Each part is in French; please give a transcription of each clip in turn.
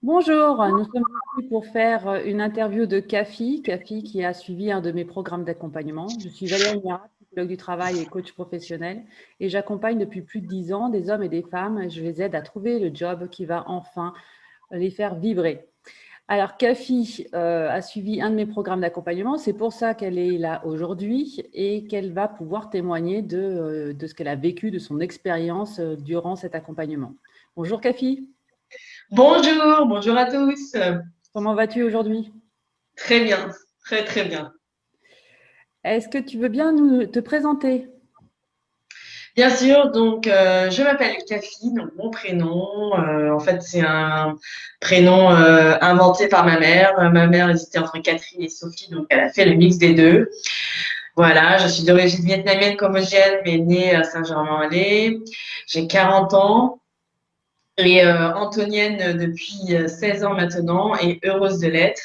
Bonjour, nous sommes ici pour faire une interview de Cafi, qui a suivi un de mes programmes d'accompagnement. Je suis Valérie Marat, psychologue du travail et coach professionnel, et j'accompagne depuis plus de 10 ans des hommes et des femmes. Je les aide à trouver le job qui va enfin les faire vibrer. Alors, Cafi a suivi un de mes programmes d'accompagnement, c'est pour ça qu'elle est là aujourd'hui et qu'elle va pouvoir témoigner de ce qu'elle a vécu, de son expérience durant cet accompagnement. Bonjour Cafi, Bonjour, bonjour à tous. comment vas-tu aujourd'hui? Très bien, très très bien. Est-ce que tu veux bien nous te présenter? Bien sûr, donc je m'appelle Kafi, donc mon prénom. En fait, c'est un prénom inventé par ma mère. Ma mère hésitait entre Catherine et Sophie, donc elle a fait le mix des deux. Voilà, je suis d'origine vietnamienne cambodgienne, mais née à Saint-Germain-en-Laye. J'ai 40 ans et antonienne depuis 16 ans maintenant et heureuse de l'être.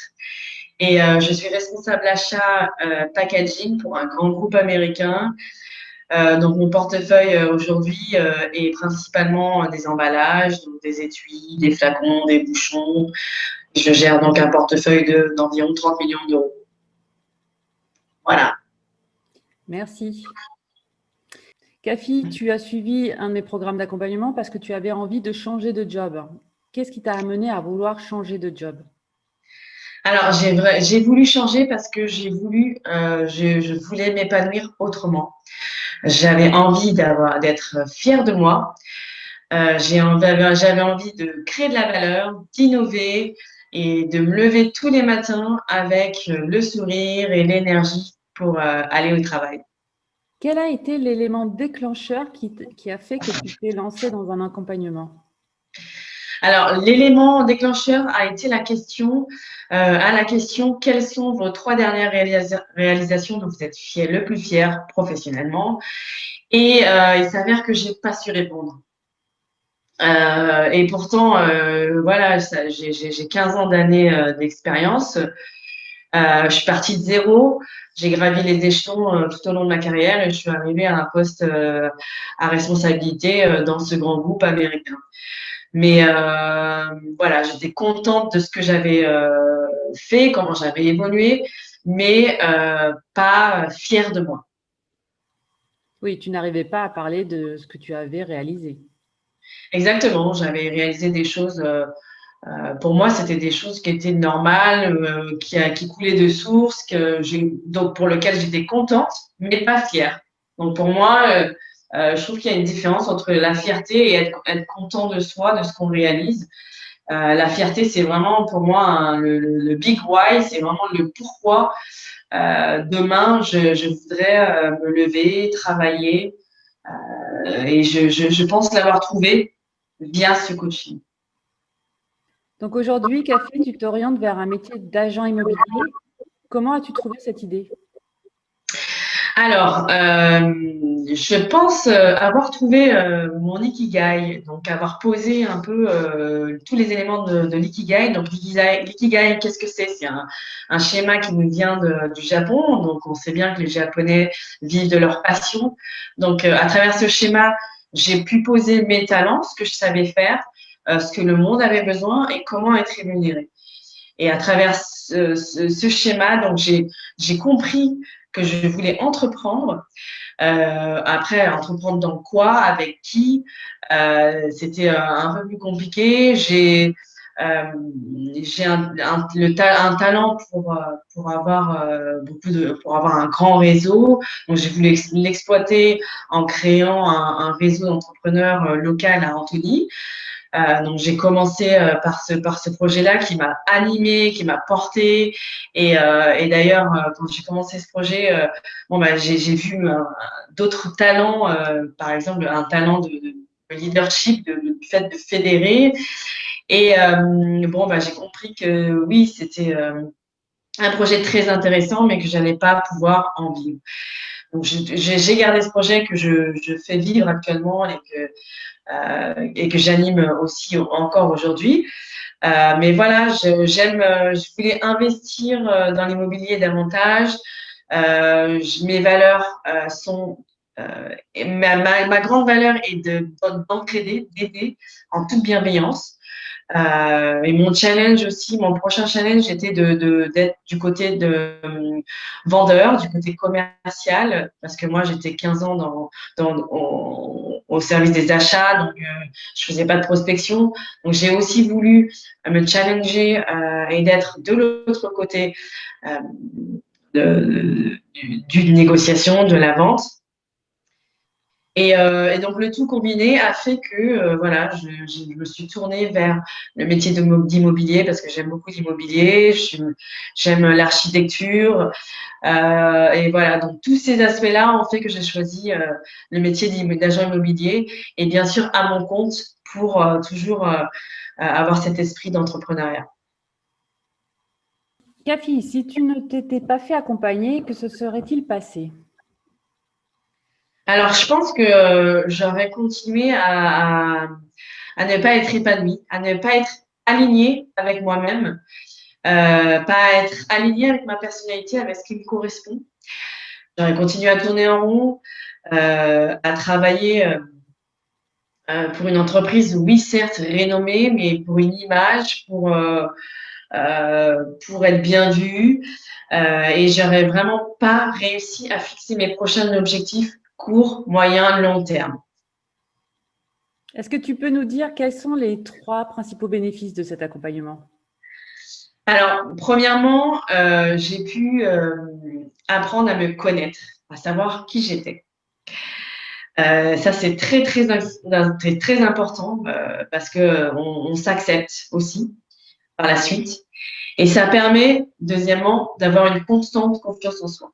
Et je suis responsable achat packaging pour un grand groupe américain. Donc mon portefeuille aujourd'hui est principalement des emballages, donc des étuis, des flacons, des bouchons. Je gère donc un portefeuille d'environ 30 millions d'euros. Voilà. Merci. Cafi, tu as suivi un de mes programmes d'accompagnement parce que tu avais envie de changer de job. Qu'est-ce qui t'a amené à vouloir changer de job? Alors j'ai voulu changer parce que je voulais m'épanouir autrement. J'avais envie d'être fière de moi. J'avais envie de créer de la valeur, d'innover et de me lever tous les matins avec le sourire et l'énergie pour aller au travail. Quel a été l'élément déclencheur qui a fait que tu t'es lancé dans un accompagnement? Alors, l'élément déclencheur a été la question, quelles sont vos trois dernières réalisations dont vous êtes le plus fier professionnellement? Et il s'avère que j'ai pas su répondre. Et pourtant, voilà, j'ai 15 ans d'années d'expérience. Je suis partie de zéro. J'ai gravi les échelons tout au long de ma carrière et je suis arrivée à un poste à responsabilité dans ce grand groupe américain. Mais voilà, j'étais contente de ce que j'avais fait, comment j'avais évolué, mais pas fière de moi. Oui, tu n'arrivais pas à parler de ce que tu avais réalisé. Exactement, j'avais réalisé des choses. Pour moi, c'était des choses qui étaient normales, qui coulaient de source, donc pour lesquelles j'étais contente, mais pas fière. Donc pour moi, je trouve qu'il y a une différence entre la fierté et être content de soi, de ce qu'on réalise. La fierté, c'est vraiment pour moi le big why, c'est vraiment le pourquoi. Demain, je voudrais me lever, travailler, et je pense l'avoir trouvé via ce coaching. Donc aujourd'hui, Cafi, tu t'orientes vers un métier d'agent immobilier. Comment as-tu trouvé cette idée? Alors, je pense avoir trouvé mon ikigai, donc avoir posé un peu tous les éléments de l'ikigai. Donc, l'ikigai, qu'est-ce que c'est? C'est un schéma qui nous vient du Japon. Donc, on sait bien que les Japonais vivent de leur passion. Donc, à travers ce schéma, j'ai pu poser mes talents, ce que je savais faire, ce que le monde avait besoin et comment être rémunéré. Et à travers ce schéma, donc j'ai compris que je voulais entreprendre. Après, entreprendre dans quoi, avec qui, c'était un peu plus compliqué. J'ai un talent pour avoir pour avoir un grand réseau. Donc, j'ai voulu l'exploiter en créant un réseau d'entrepreneurs local à Antony. Donc j'ai commencé par ce projet-là qui m'a animée, qui m'a portée. Et d'ailleurs, quand j'ai commencé ce projet, bon bah j'ai vu d'autres talents, par exemple un talent de leadership, du fait de fédérer. Et bon bah j'ai compris que oui, c'était un projet très intéressant, mais que j'allais pas pouvoir en vivre. Donc j'ai gardé ce projet que je fais vivre actuellement et que j'anime aussi encore aujourd'hui. Mais voilà, je voulais investir dans l'immobilier davantage. Mes valeurs sont, ma grande valeur est d'entraider, d'aider en toute bienveillance. Et mon challenge aussi, mon prochain challenge était d'être du côté de vendeur, du côté commercial, parce que moi j'étais 15 ans au service des achats, donc je faisais pas de prospection. Donc j'ai aussi voulu me challenger et d'être de l'autre côté euh, d'une négociation, de la vente. Et donc le tout combiné a fait que voilà, je me suis tournée vers le métier d'immobilier parce que j'aime beaucoup l'immobilier, j'aime l'architecture et voilà. Donc tous ces aspects-là ont fait que j'ai choisi le métier d'agent immobilier et bien sûr à mon compte pour toujours avoir cet esprit d'entrepreneuriat. Cathy, si tu ne t'étais pas fait accompagner, que se serait-il passé? Alors je pense que j'aurais continué à ne pas être épanouie, à ne pas être alignée avec moi-même. Pas être alignée avec ma personnalité, avec ce qui me correspond. J'aurais continué à tourner en rond, à travailler pour une entreprise, oui, certes, rénommée, mais pour une image, pour être bien vue. Et j'aurais vraiment pas réussi à fixer mes prochains objectifs court, moyen, long terme. Est-ce que tu peux nous dire quels sont les 3 principaux bénéfices de cet accompagnement? Alors, premièrement, j'ai pu apprendre à me connaître, à savoir qui j'étais. Ça, c'est très important parce que on s'accepte aussi par la suite. Et ça permet, deuxièmement, d'avoir une constante confiance en soi.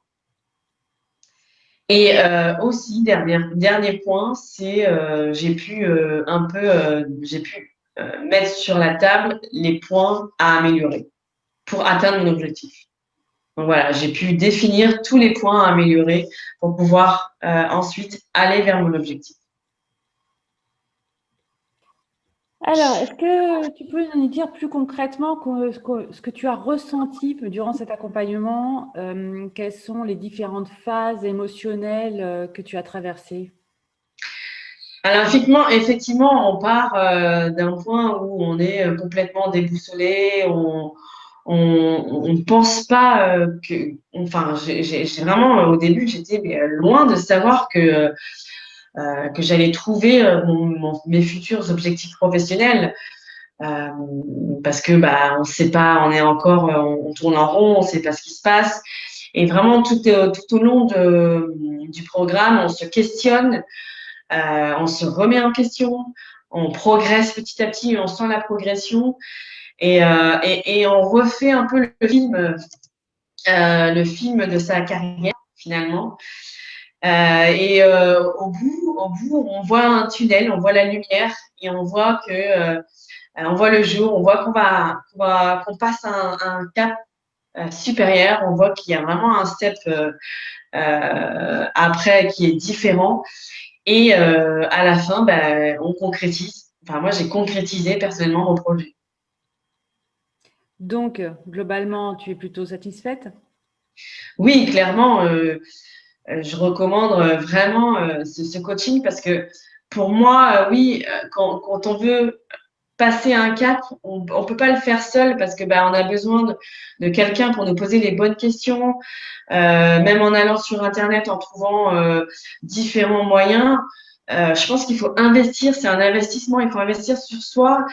Et aussi, dernier point, c'est j'ai pu mettre sur la table les points à améliorer pour atteindre mon objectif. Donc voilà, j'ai pu définir tous les points à améliorer pour pouvoir ensuite aller vers mon objectif. Alors, est-ce que tu peux nous dire plus concrètement ce que tu as ressenti durant cet accompagnement? Quelles sont les différentes phases émotionnelles que tu as traversées? Alors, effectivement, on part d'un point où on est complètement déboussolé, on ne pense pas enfin, j'ai vraiment, au début, j'étais loin de savoir que j'allais trouver mes futurs objectifs professionnels. Euh, Parce que bah on sait pas, on est encore, on tourne en rond, on sait pas ce qui se passe. Et vraiment tout au long du programme, on se questionne, on se remet en question, on progresse petit à petit, on sent la progression et on refait un peu le film de sa carrière finalement. Au bout, on voit un tunnel, on voit la lumière et on voit que on voit le jour, on voit qu'on passe un cap supérieur, on voit qu'il y a vraiment un step après qui est différent. Et à la fin, ben, on concrétise. Enfin, moi, j'ai concrétisé personnellement mon projet. Donc, globalement, tu es plutôt satisfaite? Oui, clairement, je recommande vraiment ce coaching parce que pour moi, oui, quand on veut passer un cap, on ne peut pas le faire seul parce que ben, on a besoin de quelqu'un pour nous poser les bonnes questions, même en allant sur Internet, en trouvant différents moyens. Je pense qu'il faut investir, c'est un investissement, il faut investir sur soi,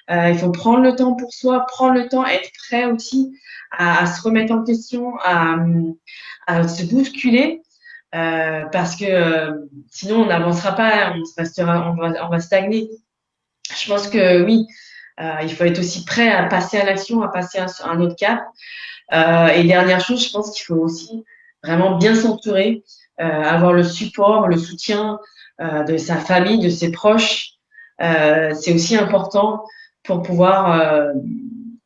il faut prendre le temps pour soi, prendre le temps, être prêt aussi à se remettre en question, à se bousculer, parce que sinon on n'avancera pas, on va stagner. Je pense que oui, il faut être aussi prêt à passer à l'action, à passer à un autre cap. Et dernière chose, je pense qu'il faut aussi vraiment bien s'entourer, avoir le support, le soutien de sa famille, de ses proches. C'est aussi important pour pouvoir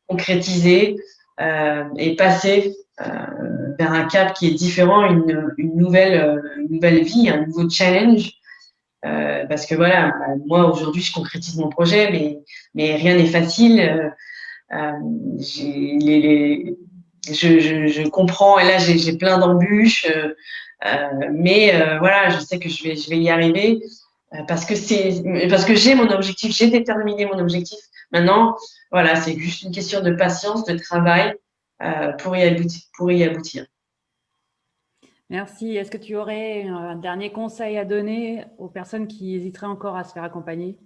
concrétiser et passer vers un cap qui est différent, une nouvelle vie, un nouveau challenge. Parce que voilà, moi aujourd'hui je concrétise mon projet, mais rien n'est facile. Euh, j'ai je comprends et là j'ai plein d'embûches, mais voilà, je sais que je vais y arriver parce que j'ai mon objectif, j'ai déterminé mon objectif. Maintenant, voilà, c'est juste une question de patience, de travail pour y aboutir. Merci. Est-ce que tu aurais un dernier conseil à donner aux personnes qui hésiteraient encore à se faire accompagner?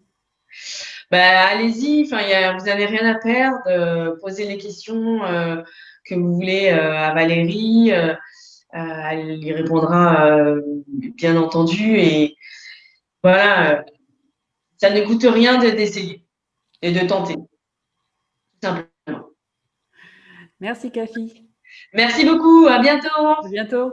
Bah, allez-y, enfin, vous n'avez rien à perdre. Posez les questions que vous voulez à Valérie. Elle y répondra, bien entendu. Et voilà, ça ne coûte rien d'essayer et de tenter, tout simplement. Merci, Kafi. Merci beaucoup, à bientôt. À bientôt.